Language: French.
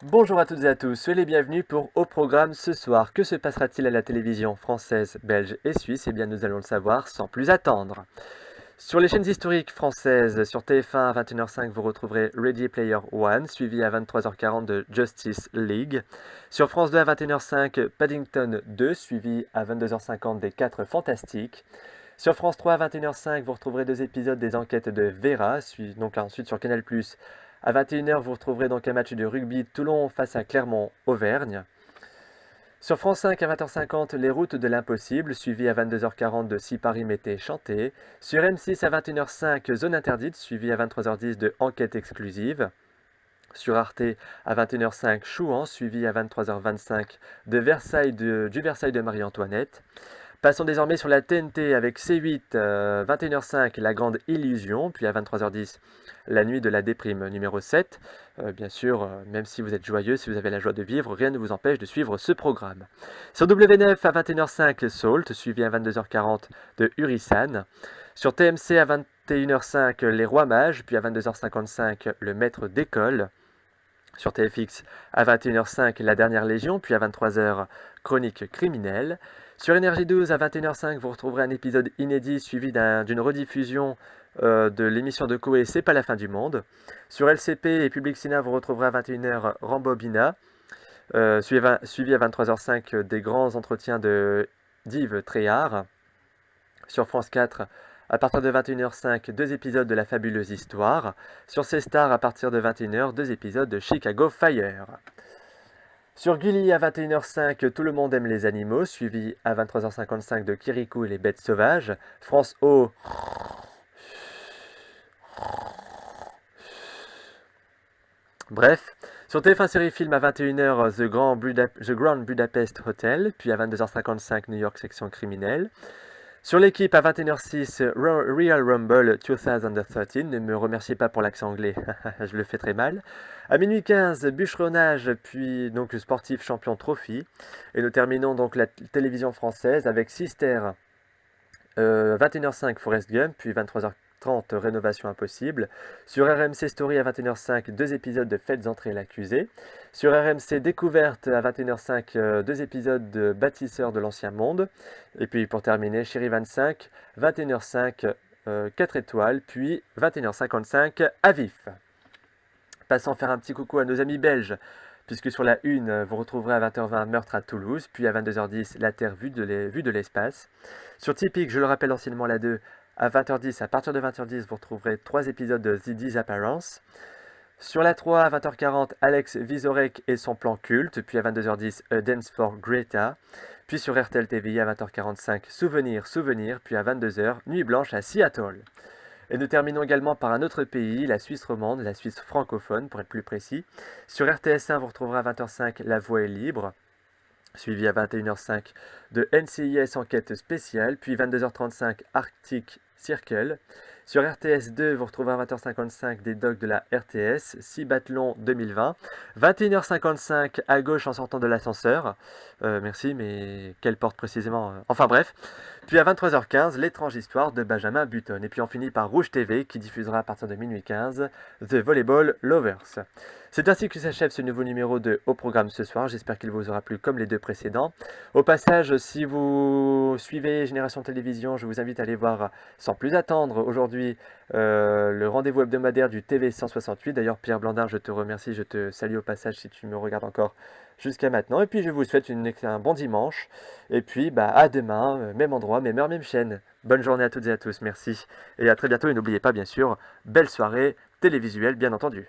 Bonjour à toutes et à tous, soyez les bienvenus pour Au programme ce soir. Que se passera-t-il à la télévision française, belge et suisse? Eh bien nous allons le savoir sans plus attendre. Sur les chaînes historiques françaises, sur TF1 à 21h05, vous retrouverez Ready Player One, suivi à 23h40 de Justice League. Sur France 2 à 21h05, Paddington 2, suivi à 22h50 des 4 Fantastiques. Sur France 3 à 21h05, vous retrouverez deux épisodes des enquêtes de Vera. Donc ensuite sur Canal+, à 21h, vous retrouverez donc un match de rugby Toulon face à Clermont-Auvergne. Sur France 5 à 20h50, Les routes de l'impossible, suivi à 22h40 de Si Paris m'était chanté. Sur M6 à 21h05, Zone interdite, suivi à 23h10 de Enquête exclusive. Sur Arte à 21h05, Chouan, suivi à 23h25 de du Versailles de Marie-Antoinette. Passons désormais sur la TNT avec C8, 21h05, La Grande Illusion, puis à 23h10, La Nuit de la Déprime numéro 7. Bien sûr, même si vous êtes joyeux, si vous avez la joie de vivre, rien ne vous empêche de suivre ce programme. Sur W9 à 21h05, Salt, suivi à 22h40 de Urisan. Sur TMC à 21h05, Les Rois Mages, puis à 22h55, Le Maître d'école. Sur TFX à 21h05, La Dernière Légion, puis à 23h, Chronique criminelle. Sur Énergie 12 à 21h05, vous retrouverez un épisode inédit suivi d'une rediffusion de l'émission de Koé C'est pas la fin du monde. Sur LCP et Public Sénat, vous retrouverez à 21h Rambobina, suivi à 23h05 des grands entretiens de d'Yves Tréhard. Sur France 4, à partir de 21h05, deux épisodes de La Fabuleuse Histoire. Sur C-Star, à partir de 21h, deux épisodes de Chicago Fire. Sur Gulli, à 21h05, Tout le monde aime les animaux, suivi à 23h55 de Kirikou et les bêtes sauvages. France O. Bref. Sur TF1 Série Film, à 21h, The Grand Budapest Hotel, puis à 22h55, New York Section criminelle. Sur l'équipe à 21h06, Real Rumble 2013, ne me remerciez pas pour l'accent anglais, je le fais très mal. À minuit 15, bûcheronnage, puis donc le sportif champion trophy. Et nous terminons donc la télévision française avec Sister, 21h05 Forrest Gump, puis 23h30 Rénovation Impossible. Sur RMC Story à 21h05, deux épisodes de Faites entrer l'accusé. Sur RMC Découverte à 21h05, deux épisodes de Bâtisseurs de l'Ancien Monde. Et puis pour terminer, Chérie 25, 21h05, 4 étoiles, puis 21h55 à vif. Passons faire un petit coucou à nos amis belges, puisque sur la 1, vous retrouverez à 20h20 Meurtre à Toulouse, puis à 22h10 La Terre vue de l'espace. Sur Typique, je le rappelle anciennement la 2, à 20h10, à partir de 20h10, vous retrouverez 3 épisodes de The Disappearance. Sur la 3, à 20h40, Alex Vizorek et son plan culte, puis à 22h10, A Dance for Greta. Puis sur RTL TV à 20h45, Souvenir, puis à 22h, Nuit blanche à Seattle. Et nous terminons également par un autre pays, la Suisse romande, la Suisse francophone pour être plus précis. Sur RTS1, vous retrouverez à 20h05 La Voix est libre, suivi à 21h05 de NCIS Enquête spéciale, puis 22h35 Arctic Circle. Sur RTS2, vous retrouvez à 20h55 des docs de la RTS, 6 Bathlon 2020. 21h55 à gauche en sortant de l'ascenseur. Merci, mais quelle porte précisément Enfin bref. Puis à 23h15, L'étrange histoire de Benjamin Button. Et puis on finit par Rouge TV qui diffusera à partir de minuit 15 The Volleyball Lovers. C'est ainsi que s'achève ce nouveau numéro de Au programme ce soir. J'espère qu'il vous aura plu comme les deux précédents. Au passage, si vous suivez Génération Télévision, je vous invite à aller voir sans plus attendre aujourd'hui le rendez-vous hebdomadaire du TV 168. D'ailleurs, Pierre Blandin, je te remercie, je te salue au passage si tu me regardes encore jusqu'à maintenant. Et puis, je vous souhaite un bon dimanche. Et puis, à demain, même endroit, même heure, même chaîne. Bonne journée à toutes et à tous, merci. Et à très bientôt. Et n'oubliez pas, bien sûr, belle soirée télévisuelle, bien entendu.